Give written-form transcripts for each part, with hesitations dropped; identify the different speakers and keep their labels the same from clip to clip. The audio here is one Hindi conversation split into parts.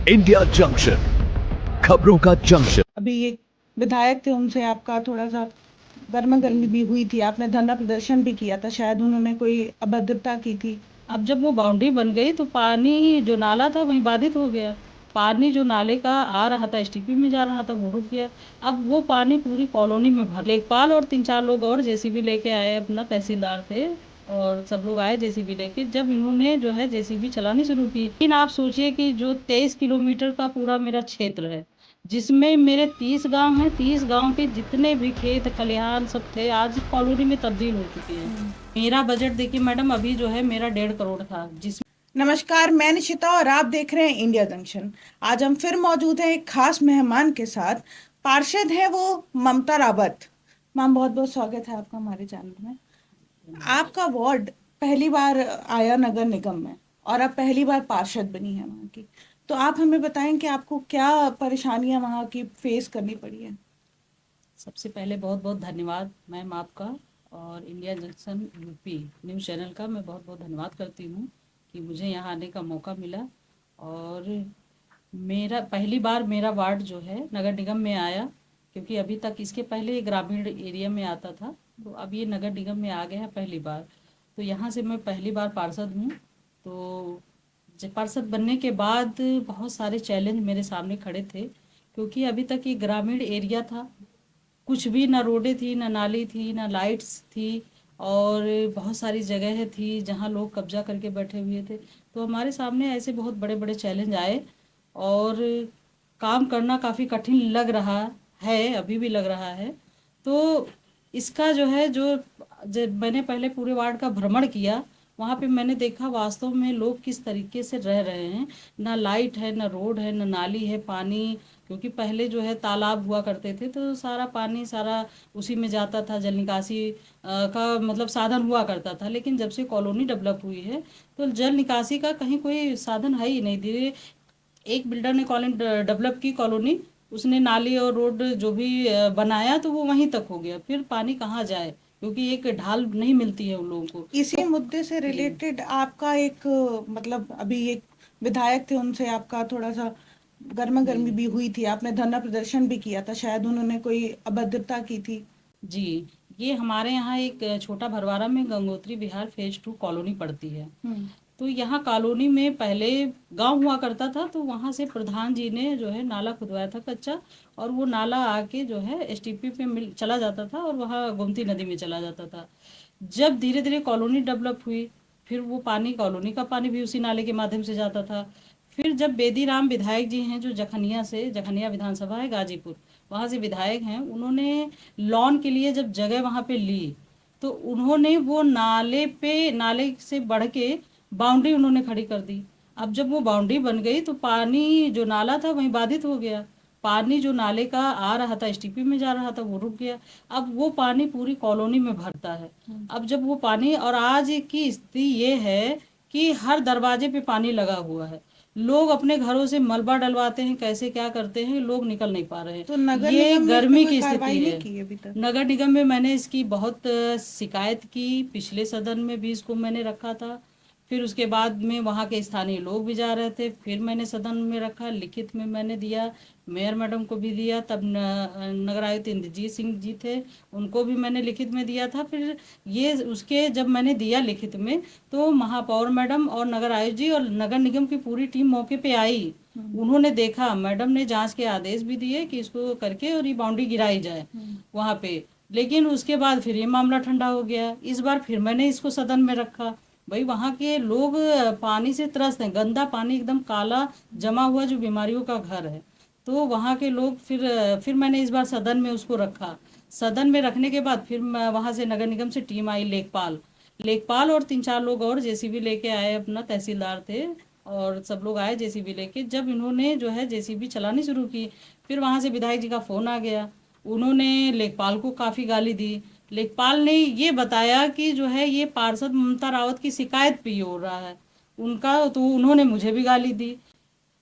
Speaker 1: इंडिया जंक्शन, खबरों का जंक्शन।
Speaker 2: अभी एक विधायक थे, उनसे आपका थोड़ा सा गर्मा गर्मी भी हुई थी, आपने धरना प्रदर्शन भी किया था, शायद उन्होंने कोई अभद्रता की थी।
Speaker 3: अब जब वो बाउंड्री बन गई तो पानी जो नाला था वहीं बाधित हो गया। पानी जो नाले का आ रहा था एसटीपी में जा रहा था वो रुक गया। अब वो पानी पूरी कॉलोनी में भर। लेखपाल और 3-4 लोग और जेसीबी लेके आए, अपना तहसीलदार थे और सब लोग आए जेसीबी लेके। जब इन्होंने जो है जेसीबी चलानी शुरू की, लेकिन आप सोचिए कि जो 23 किलोमीटर का पूरा मेरा क्षेत्र है, जिसमें मेरे 30 गांव हैं, 30 गांव के जितने भी खेत खलिहान सब थे, आज कॉलोनी में तब्दील हो चुके हैं। मेरा बजट देखिए मैडम, अभी जो है मेरा 1.5 करोड़ था, जिस
Speaker 2: नमस्कार, मैं निशिता और आप देख रहे हैं इंडिया जंक्शन। आज हम फिर मौजूद हैं एक खास मेहमान के साथ। पार्षद है वो ममता रावत। मैम, बहुत बहुत स्वागत है आपका हमारे चैनल में। आपका वार्ड पहली बार आया नगर निगम में और अब पहली बार पार्षद बनी है वहाँ की, तो आप हमें बताएं कि आपको क्या परेशानियां वहाँ की फेस करनी पड़ी है।
Speaker 3: सबसे पहले बहुत बहुत धन्यवाद मैम आपका, और India junction UP news channel का मैं बहुत बहुत धन्यवाद करती हूँ कि मुझे यहाँ आने का मौका मिला। और मेरा पहली बार मेरा वार्ड जो है नगर निगम में आया, क्योंकि अभी तक इसके पहले ग्रामीण एरिया में आता था, तो अब ये नगर निगम में आ गया है पहली बार। तो यहाँ से मैं पहली बार पार्षद हूँ। तो पार्षद बनने के बाद बहुत सारे चैलेंज मेरे सामने खड़े थे, क्योंकि अभी तक ये ग्रामीण एरिया था, कुछ भी ना रोडें थी, ना नाली थी, ना लाइट्स थी, और बहुत सारी जगह थी जहाँ लोग कब्जा करके बैठे हुए थे। तो हमारे सामने ऐसे बहुत बड़े बड़े चैलेंज आए और काम करना काफ़ी कठिन लग रहा है, अभी भी लग रहा है। तो इसका जो है, जो जब मैंने पहले पूरे वार्ड का भ्रमण किया, वहाँ पे मैंने देखा वास्तव में लोग किस तरीके से रह रहे हैं। ना लाइट है, ना रोड है, ना नाली है, पानी, क्योंकि पहले जो है तालाब हुआ करते थे तो सारा पानी सारा उसी में जाता था, जल निकासी का मतलब साधन हुआ करता था। लेकिन जब से कॉलोनी डेवलप हुई है तो जल निकासी का कहीं कोई साधन है ही नहीं। धीरे एक बिल्डर ने कॉलोनी डेवलप की कॉलोनी, उसने नाली और रोड जो भी बनाया तो वो वहीं तक हो गया, फिर पानी कहाँ जाए, क्योंकि एक ढाल नहीं मिलती है उन लोगों को।
Speaker 2: इसी मुद्दे से रिलेटेड आपका एक मतलब अभी एक विधायक थे, उनसे आपका थोड़ा सा गर्मा गर्मी भी हुई थी, आपने धरना प्रदर्शन भी किया था, शायद उन्होंने कोई अभद्रता की थी।
Speaker 3: जी, ये हमारे यहाँ एक छोटा भरवारा में गंगोत्री विहार फेज 2 कॉलोनी पड़ती है। तो यहाँ कॉलोनी में पहले गांव हुआ करता था, तो वहाँ से प्रधान जी ने जो है नाला खुदवाया था कच्चा, और वो नाला आके जो है एसटीपी पे मिल चला जाता था और वहाँ गोमती नदी में चला जाता था। जब धीरे धीरे कॉलोनी डेवलप हुई, फिर वो पानी, कॉलोनी का पानी भी उसी नाले के माध्यम से जाता था। फिर जब बेदीराम विधायक जी हैं, जो जखनिया से, जखनिया विधानसभा है गाजीपुर, वहाँ से विधायक हैं, उन्होंने लॉन के लिए जब जगह वहाँ पे ली, तो उन्होंने वो नाले पे, नाले से बढ़ के बाउंड्री उन्होंने खड़ी कर दी। अब जब वो बाउंड्री बन गई तो पानी जो नाला था वहीं बाधित हो गया। पानी जो नाले का आ रहा था एसटीपी में जा रहा था वो रुक गया। अब वो पानी पूरी कॉलोनी में भरता है। अब जब वो पानी, और आज की स्थिति ये है कि हर दरवाजे पे पानी लगा हुआ है। लोग अपने घरों से मलबा डलवाते हैं, कैसे क्या करते हैं, लोग निकल नहीं पा रहे
Speaker 2: तो
Speaker 3: हैं।
Speaker 2: नगर
Speaker 3: ये
Speaker 2: निगम ने इस पे
Speaker 3: गर्मी
Speaker 2: कोई
Speaker 3: की
Speaker 2: कार्रवाई
Speaker 3: स्थिति
Speaker 2: नहीं
Speaker 3: है।
Speaker 2: की अभी तक?
Speaker 3: नगर निगम में मैंने इसकी बहुत शिकायत की, पिछले सदन में भी इसको मैंने रखा था। फिर उसके बाद में वहाँ के स्थानीय लोग भी जा रहे थे, फिर मैंने सदन में रखा, लिखित में मैंने दिया, मेयर मैडम को भी दिया, तब नगर आयुक्त इंद्रजीत सिंह जी थे, उनको भी मैंने लिखित में दिया था। फिर ये उसके जब मैंने दिया लिखित में, तो महापौर मैडम और नगर आयुक्त जी और नगर निगम की पूरी टीम मौके पे आई। उन्होंने देखा, मैडम ने जांच के आदेश भी दिए कि इसको करके और ये बाउंड्री गिराई जाए वहाँ पे। लेकिन उसके बाद फिर ये मामला ठंडा हो गया। इस बार फिर मैंने इसको सदन में रखा। भाई वहाँ के लोग पानी से त्रस्त हैं, गंदा पानी एकदम काला जमा हुआ, जो बीमारियों का घर है। तो वहाँ के लोग, फिर मैंने इस बार सदन में उसको रखा। सदन में रखने के बाद फिर वहाँ से नगर निगम से टीम आई, लेखपाल लेखपाल और 3-4 लोग और जेसीबी लेके आए, अपना तहसीलदार थे और सब लोग आए जेसीबी लेके। जब इन्होंने जो है जेसीबी चलानी शुरू की, फिर वहाँ से विधायक जी का फ़ोन आ गया। उन्होंने लेखपाल को काफ़ी गाली दी। लेखपाल ने ये बताया कि जो है ये पार्षद ममता रावत की शिकायत पे ये हो रहा है उनका, तो उन्होंने मुझे भी गाली दी।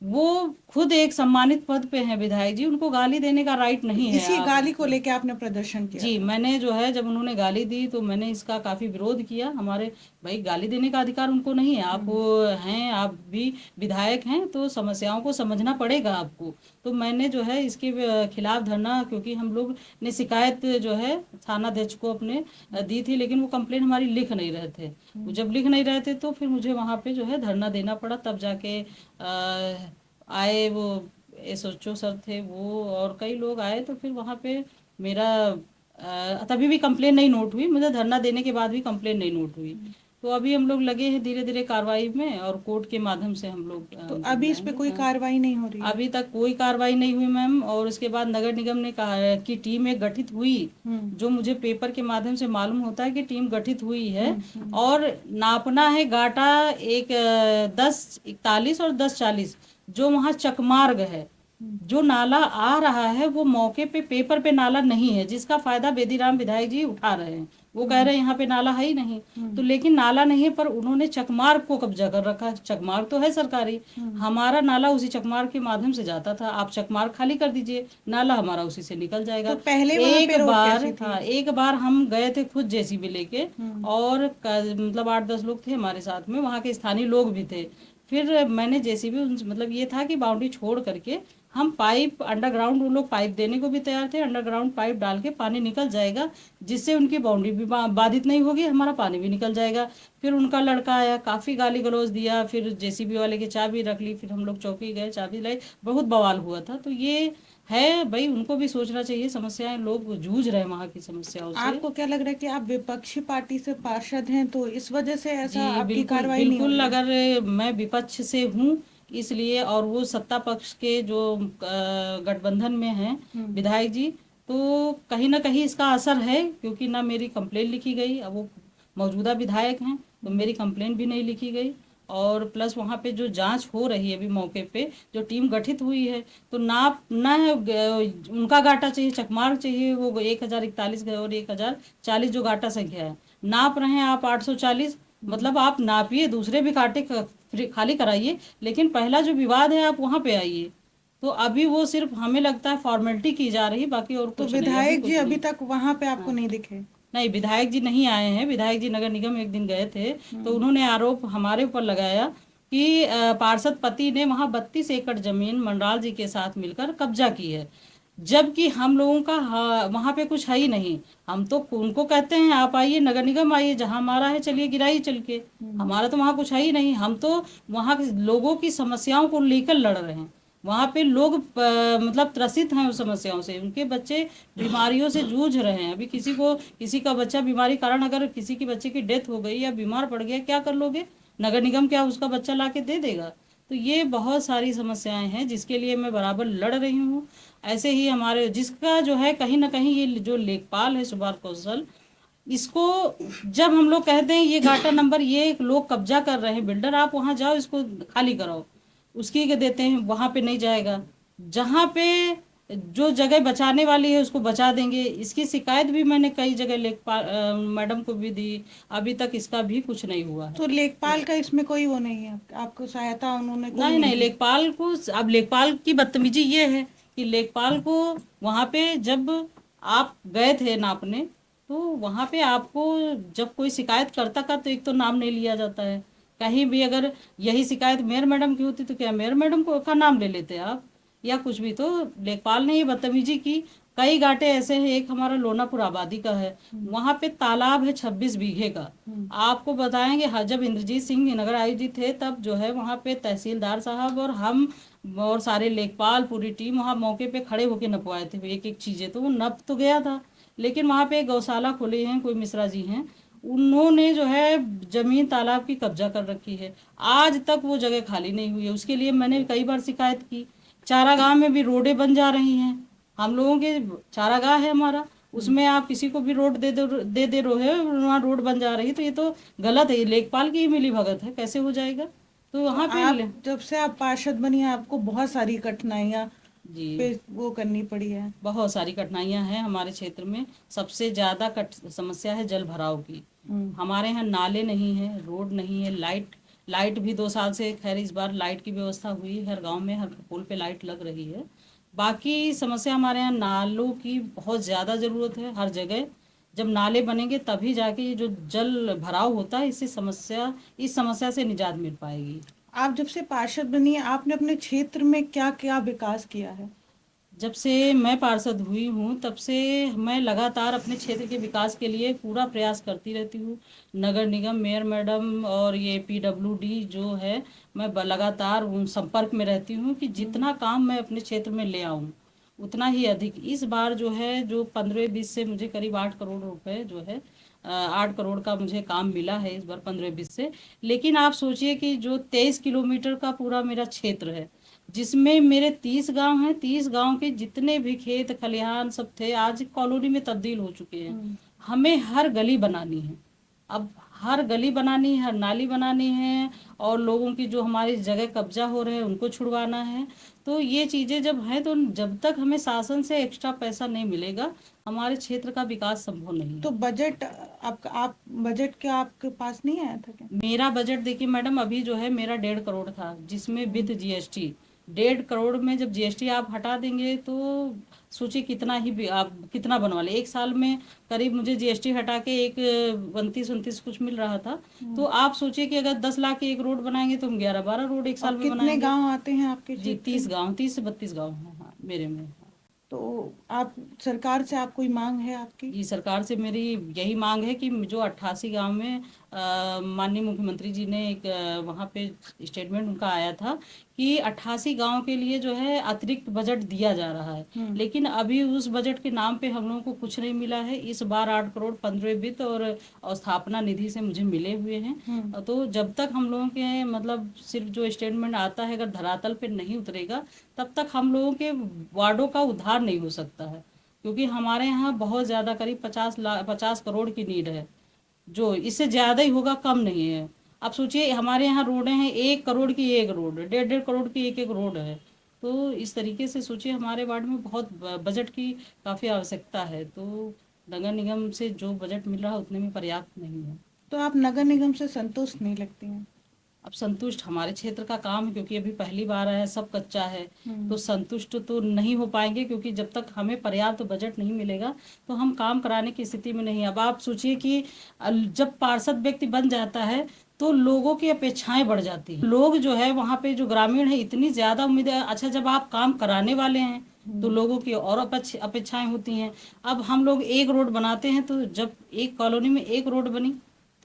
Speaker 3: वो खुद एक सम्मानित पद पे हैं विधायक जी, उनको गाली देने का राइट नहीं है।
Speaker 2: इसी
Speaker 3: आप
Speaker 2: गाली को लेके आपने प्रदर्शन किया
Speaker 3: जी,
Speaker 2: था।
Speaker 3: मैंने जो है जब उन्होंने गाली दी तो मैंने इसका काफी विरोध किया। हमारे भाई गाली देने का अधिकार उनको नहीं है। आप हैं, आप भी विधायक हैं, तो समस्याओं को समझना पड़ेगा आपको। तो मैंने जो है इसके खिलाफ धरना, क्योंकि हम लोग ने शिकायत जो है थानाध्यक्ष को अपने दी थी, लेकिन वो कंप्लेंट हमारी लिख नहीं रहे थे। वो जब लिख नहीं रहे थे तो फिर मुझे वहाँ पे जो है धरना देना पड़ा। तब जाके आए वो एसओचओ सर थे वो, और कई लोग आए, तो फिर वहाँ पे मेरा तभी भी कंप्लेन नहीं नोट हुई। मुझे धरना देने के बाद भी कंप्लेन नहीं नोट हुई। तो अभी हम लोग लगे हैं धीरे धीरे कार्रवाई में, और कोर्ट के माध्यम से हम लोग
Speaker 2: तो अभी इस पे कोई कार्रवाई नहीं हो रही है?
Speaker 3: अभी तक कोई कार्रवाई नहीं हुई मैम। और उसके बाद नगर निगम ने कहा कि टीम एक गठित हुई, जो मुझे पेपर के माध्यम से मालूम होता है कि टीम गठित हुई है, और नापना है गाटा 10:41 और 10:40 जो वहाँ चकमार्ग है। जो नाला आ रहा है वो मौके पे पेपर पे नाला नहीं है, जिसका फायदा बेदीराम विधायक जी उठा रहे हैं। वो कह रहे हैं यहाँ पे नाला है ही नहीं, तो लेकिन नाला नहीं है, पर उन्होंने चकमार्ग को कब्जा कर रखा है। चकमार्ग तो है सरकारी, हमारा नाला उसी चकमार्ग के माध्यम से जाता था। आप चकमार्ग खाली कर दीजिए, नाला हमारा उसी से निकल जाएगा।
Speaker 2: तो पहले वहाँ पे रोड कैसी थी?
Speaker 3: हाँ, एक बार हम गए थे खुद जेसीबी लेके, और मतलब 8-10 लोग थे हमारे साथ में, वहाँ के स्थानीय लोग भी थे। फिर मैंने जेसीबी, मतलब ये था कि बाउंड्री छोड़ करके हम पाइप अंडरग्राउंड, वो लोग पाइप देने को भी तैयार थे, अंडरग्राउंड पाइप डाल के पानी निकल जाएगा, जिससे उनकी बाउंड्री भी बाधित नहीं होगी, हमारा पानी भी निकल जाएगा। फिर उनका लड़का आया, काफ़ी गाली गलौज दिया, फिर जेसीबी वाले की चाबी रख ली, फिर हम लोग चौकी गए, चाबी लाई, बहुत बवाल हुआ था। तो ये है भाई, उनको भी सोचना चाहिए, समस्याएं लोग जूझ रहे हैं वहाँ की समस्याओं से।
Speaker 2: आपको क्या लग रहा है कि आप विपक्षी पार्टी से पार्षद हैं, तो इस वजह से ऐसा
Speaker 3: जी
Speaker 2: आपकी
Speaker 3: बिल्कुल
Speaker 2: कार्रवाई नहीं हो
Speaker 3: बिल्कुल,
Speaker 2: रही है?
Speaker 3: अगर मैं विपक्ष से हूँ इसलिए, और वो सत्ता पक्ष के जो गठबंधन में हैं विधायक जी, तो कहीं ना कहीं इसका असर है, क्योंकि ना मेरी कंप्लेन लिखी गई। अब वो मौजूदा विधायक हैं तो मेरी कंप्लेन भी नहीं लिखी गई, और प्लस वहाँ पे जो जांच हो रही है अभी मौके पे, जो टीम गठित हुई है, तो नाप ना है उनका गाटा चाहिए, चकमार्ग चाहिए, वो 1041 और 1040 जो गाटा संख्या है, नाप रहे हैं आप 840। मतलब आप नापिए, दूसरे भी कांटे खाली कराइए, लेकिन पहला जो विवाद है आप वहां पे आइए। तो अभी वो सिर्फ हमें लगता है फॉर्मेलिटी की जा रही, बाकी और
Speaker 2: तो
Speaker 3: कुछ नहीं, अभी
Speaker 2: विधायक
Speaker 3: कुछ
Speaker 2: जी अभी
Speaker 3: नहीं।
Speaker 2: तक वहां पे आपको नहीं दिखे?
Speaker 3: नहीं, विधायक जी नहीं आए हैं। विधायक जी नगर निगम एक दिन गए थे, तो उन्होंने आरोप हमारे ऊपर लगाया कि पार्षद पति ने वहां 32 एकड़ जमीन मंडराल जी के साथ मिलकर कब्जा की है, जबकि हम लोगों का वहां पे कुछ है ही नहीं। हम तो उनको कहते हैं आप आइए नगर निगम आइए, जहां हमारा है चलिए गिराइए चल के, हमारा तो वहां कुछ है ही नहीं। हम तो वहां के लोगों की समस्याओं को लेकर लड़ रहे हैं। वहाँ पे लोग मतलब त्रसित हैं उस समस्याओं से, उनके बच्चे बीमारियों से जूझ रहे हैं। अभी किसी का बच्चा बीमारी कारण, अगर किसी के बच्चे की डेथ हो गई या बीमार पड़ गया, क्या कर लोगे? नगर निगम क्या उसका बच्चा ला के दे देगा? तो ये बहुत सारी समस्याएं हैं जिसके लिए मैं बराबर लड़ रही हूँ। ऐसे ही हमारे जिसका जो है कहीं ना कहीं ये जो लेखपाल है सुभाष कौशल, इसको जब हम लोग कहते हैं ये गाटा नंबर ये लोग कब्जा कर रहे हैं, बिल्डर आप वहाँ जाओ इसको खाली कराओ, उसकी के देते हैं, वहाँ पे नहीं जाएगा। जहाँ पे जो जगह बचाने वाली है उसको बचा देंगे। इसकी शिकायत भी मैंने कई जगह लेखपाल मैडम को भी दी, अभी तक इसका भी कुछ नहीं हुआ है।
Speaker 2: तो लेखपाल का इसमें कोई वो नहीं है, आपको सहायता उन्होंने कोई
Speaker 3: नहीं नहीं,
Speaker 2: दी?
Speaker 3: लेखपाल को, अब लेखपाल की बदतमीजी ये है कि लेखपाल को वहाँ पे जब आप गए थे नापने, तो वहाँ पे आपको जब कोई शिकायत करता का तो एक तो नाम नहीं लिया जाता है। कहीं भी अगर यही शिकायत मेयर मैडम की होती तो क्या मेयर मैडम को का नाम ले लेते आप, या कुछ भी। तो लेखपाल ने ये बदतमीजी की। कई घाटे ऐसे हैं, एक हमारा लोनापुर आबादी का है, वहाँ पे तालाब है 26 बीघे का। आपको बताएंगे, जब इंद्रजीत सिंह नगर आयुक्त जी थे तब जो है वहाँ पे तहसीलदार साहब और हम और सारे लेखपाल पूरी टीम वहाँ मौके पे खड़े होके नपवाए थे एक एक चीजें, तो वो नप तो गया था। लेकिन वहाँ पे गौशाला खोले हैं, कोई मिश्रा जी हैं, उन्होंने जो है जमीन तालाब की कब्जा कर रखी है। आज तक वो जगह खाली नहीं हुई है। उसके लिए मैंने कई बार शिकायत की। चारागाह में भी रोडें बन जा रही हैं, हम लोगों के चारागाह है हमारा, उसमें आप किसी को भी रोड दे रहे हो, वहाँ रोड बन जा रही है, तो ये तो गलत है। ये लेखपाल की ही मिली भगत है, कैसे हो जाएगा? तो वहाँ पे
Speaker 2: आप जब से आप पार्षद बनी हैं आपको बहुत सारी कठिनाइयाँ
Speaker 3: जी
Speaker 2: पे वो करनी पड़ी है।
Speaker 3: बहुत सारी कठिनाइयां हैं हमारे क्षेत्र में। सबसे ज्यादा समस्या है जल भराव की। हमारे यहाँ नाले नहीं है, रोड नहीं है, लाइट भी 2 साल से, खैर इस बार लाइट की व्यवस्था हुई, हर गांव में हर पुल पे लाइट लग रही है। बाकी समस्या हमारे यहाँ नालों की बहुत ज़्यादा ज़रूरत है हर जगह। जब नाले बनेंगे तभी जाके ये जो जल भराव होता है इस समस्या से निजात मिल पाएगी।
Speaker 2: आप जब से पार्षद बनी है, आपने अपने क्षेत्र में क्या क्या विकास किया है?
Speaker 3: जब से मैं पार्षद हुई हूँ तब से मैं लगातार अपने क्षेत्र के विकास के लिए पूरा प्रयास करती रहती हूँ। नगर निगम, मेयर मैडम और ये PWD जो है, मैं लगातार उन संपर्क में रहती हूँ कि जितना काम मैं अपने क्षेत्र में ले आऊँ उतना ही अधिक। इस बार जो है, जो 15-20 से मुझे करीब 8 करोड़ रुपए जो है, 8 करोड़ का मुझे काम मिला है इस बार 15-20 से। लेकिन आप सोचिए कि जो 23 किलोमीटर का पूरा मेरा क्षेत्र है, जिसमें मेरे 30 गांव हैं, 30 गांव के जितने भी खेत खलिहान सब थे आज कॉलोनी में तब्दील हो चुके हैं। हमें हर गली बनानी है, अब हर गली बनानी है, हर नाली बनानी है, और लोगों की जो हमारी जगह कब्जा हो रहे हैं उनको छुड़वाना है। तो ये चीज़ें जब हैं, तो जब तक हमें शासन से एक्स्ट्रा पैसा नहीं मिलेगा हमारे क्षेत्र का विकास संभव नहीं है।
Speaker 2: तो बजट आप बजट क्या आपके पास नहीं आया था क्या?
Speaker 3: मेरा बजट देखिए मैडम, अभी जो है मेरा 1.5 करोड़ था, जिसमें विद GST 1.5 करोड़ में जब GST आप हटा देंगे तो सोचिए कितना ही आप कितना बनवा ले। एक साल में करीब मुझे GST हटा के एक 29-29 कुछ मिल रहा था। तो आप सोचिए कि अगर 10 लाख के एक रोड बनाएंगे तो हम 11-12 रोड एक साल में
Speaker 2: कितने
Speaker 3: बनाएंगे।
Speaker 2: गांव आते हैं आपके
Speaker 3: जी,
Speaker 2: क्षेत्र
Speaker 3: 30 गाँव, 30 से 32 गाँव हैं हाँ मेरे में।
Speaker 2: तो आप सरकार से आप कोई मांग है आपकी?
Speaker 3: जी, सरकार से मेरी यही मांग है कि जो 88 गांव में माननीय मुख्यमंत्री जी ने एक वहाँ पे स्टेटमेंट उनका आया था कि 88 गांव के लिए जो है अतिरिक्त बजट दिया जा रहा है, लेकिन अभी उस बजट के नाम पे हम लोगों को कुछ नहीं मिला है। इस बार 8 करोड़ 15 वित्त और स्थापना निधि से मुझे मिले हुए हैं। तो जब तक हम लोगों के मतलब सिर्फ जो स्टेटमेंट आता है अगर धरातल पे नहीं उतरेगा, तब तक हम लोगों के वार्डों का उद्धार नहीं हो सकता है। क्योंकि हमारे यहाँ बहुत ज़्यादा करीब 50 करोड़ की नीड है, जो इससे ज़्यादा ही होगा, कम नहीं है। आप सोचिए हमारे यहाँ रोडें हैं 1 करोड़ की एक रोड, 1.5 करोड़ की एक रोड है। तो इस तरीके से सोचिए हमारे वार्ड में बहुत बजट की काफ़ी आवश्यकता है। तो नगर निगम से जो बजट मिल रहा है उतने में पर्याप्त नहीं है।
Speaker 2: तो आप नगर निगम से संतुष्ट नहीं लगती हैं?
Speaker 3: अब संतुष्ट हमारे क्षेत्र का काम है, क्योंकि अभी पहली बार है, सब कच्चा है, तो संतुष्ट तो नहीं हो पाएंगे, क्योंकि जब तक हमें पर्याप्त बजट नहीं मिलेगा तो हम काम कराने की स्थिति में नहीं। अब आप सोचिए कि जब पार्षद व्यक्ति बन जाता है तो लोगों की अपेक्षाएं बढ़ जाती हैं। लोग जो है वहाँ पे जो ग्रामीण है इतनी ज्यादा उम्मीद है। अच्छा, जब आप काम कराने वाले हैं तो लोगों की और अपेक्षाएं होती हैं। अब हम लोग एक रोड बनाते हैं, तो जब एक कॉलोनी में एक रोड बनी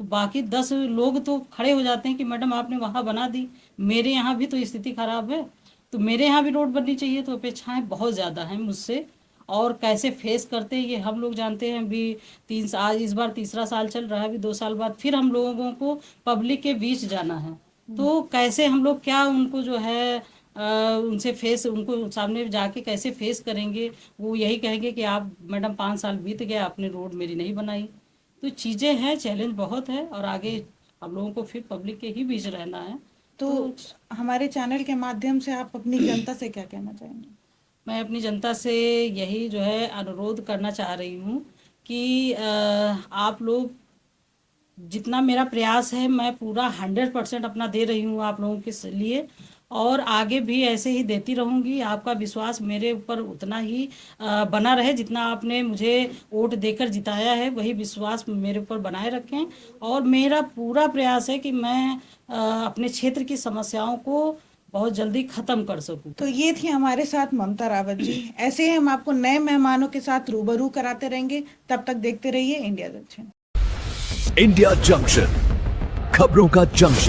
Speaker 3: तो बाकी 10 लोग तो खड़े हो जाते हैं कि मैडम आपने वहाँ बना दी, मेरे यहाँ भी तो स्थिति खराब है, तो मेरे यहाँ भी रोड बननी चाहिए। तो अपेक्षाएं बहुत ज़्यादा हैं मुझसे, और कैसे फेस करते हैं ये हम लोग जानते हैं। अभी आज इस बार 3रा साल चल रहा है, अभी 2 साल बाद फिर हम लोगों को पब्लिक के बीच जाना है। तो कैसे हम लोग क्या उनको जो है उनको सामने जाके कैसे फेस करेंगे? वो यही कहेंगे कि आप मैडम 5 साल बीत गए, आपने रोड मेरी नहीं बनाई। तो चीज़ें हैं, चैलेंज बहुत है, और आगे हम लोगों को फिर पब्लिक के ही बीच रहना है।
Speaker 2: तो हमारे चैनल के माध्यम से आप अपनी जनता से क्या कहना चाहेंगे?
Speaker 3: मैं अपनी जनता से यही जो है अनुरोध करना चाह रही हूँ कि आप लोग जितना मेरा प्रयास है मैं पूरा 100% अपना दे रही हूँ आप लोगों के लिए, और आगे भी ऐसे ही देती रहूँगी। आपका विश्वास मेरे ऊपर उतना ही बना रहे, जितना आपने मुझे वोट देकर जिताया है वही विश्वास मेरे ऊपर बनाए रखें। और मेरा पूरा प्रयास है कि मैं अपने क्षेत्र की समस्याओं को बहुत जल्दी ख़त्म कर सकूं।
Speaker 2: तो ये थी हमारे साथ ममता रावत जी। ऐसे ही हम आपको नए मेहमानों के साथ रूबरू कराते रहेंगे। तब तक देखते रहिए इंडिया जंक्शन।
Speaker 1: इंडिया जंक्शन, खबरों का जंक्शन।